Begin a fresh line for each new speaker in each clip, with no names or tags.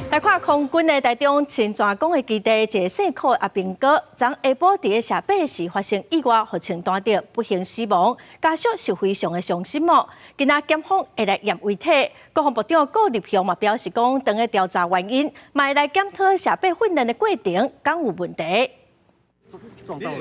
来看空军的台中秦泉港的基地，一个姓柯阿兵哥，昨下晡伫个下爬时发生意外，互穿弹着不幸死亡，家属是非常的伤心哦。今仔检方会来验遗体，国防部长顾立雄嘛表示讲，等个调查原因，嘛会来检讨下爬训练的过程敢有问题。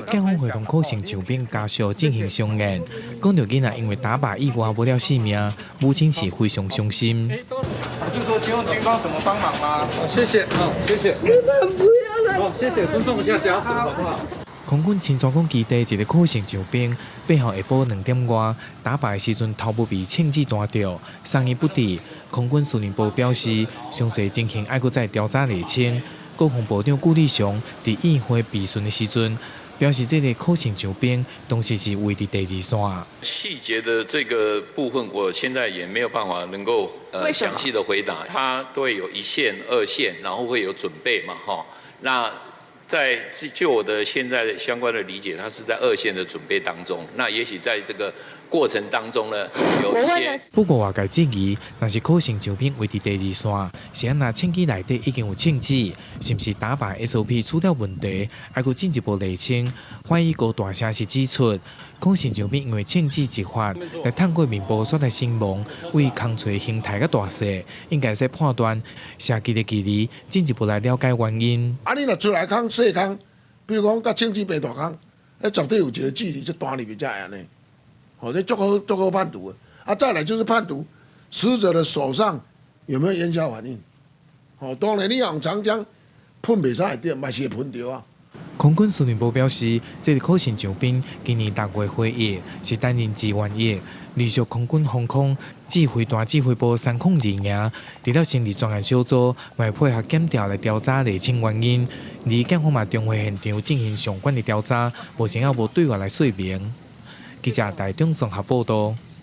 检方会同可能上兵家属进行商验，讲到囡仔因为打靶意外无了性命，母亲是非常伤心。
我是说，请问军方怎么帮忙吗？谢谢，好，谢谢。不要了。好，谢谢，尊重一下家属，好不好？
空军秦泉港基地一个可能上兵，背后下晡2点外打靶的时阵，头部被枪支弹着，伤医不治。空军司令部表示，详细情形还阁再调查厘清。 国防部长顾立雄伫宴会备询的时阵，表示这个可能上兵当时是位伫第2线。
细节的这个部分，我现在也没有办法能够详细的回答。它都会有1线、2线，然后会有准备嘛，哈。那就我的现在的相关的理解，它是在2线的准备当中。那也许在这个 过程当中呢，有一些。
不过外界质疑，若是可能上兵位伫第2线，是安那枪支内底已经有枪支，是不是打靶 SOP 出了问题，还佫进一步厘清。怀疑高大声是指出，可能上兵因为枪支执法，来透过面部刷来身亡，为空锤形态甲大小，应该是判断射击的距离，进一步来了解原因。
啊，你若出来空细空，比如讲甲枪支白大空，那绝对有一个距离，就弹入去才会安尼。 好，这足够判读啊！再来就是判读死者的手上有没有烟硝反应。好，当然你用长枪喷袂使点，嘛是会喷到啊。
空军司令部表示，这个可能上兵今年6月退役，是担任志愿役，隶属空军防空指挥大指挥部302营。除了成立专案小组，嘛配合检调来调查厘清原因。而检方嘛重回现场进行相关的调查，目前还无对外来说明。记者台中综合报道。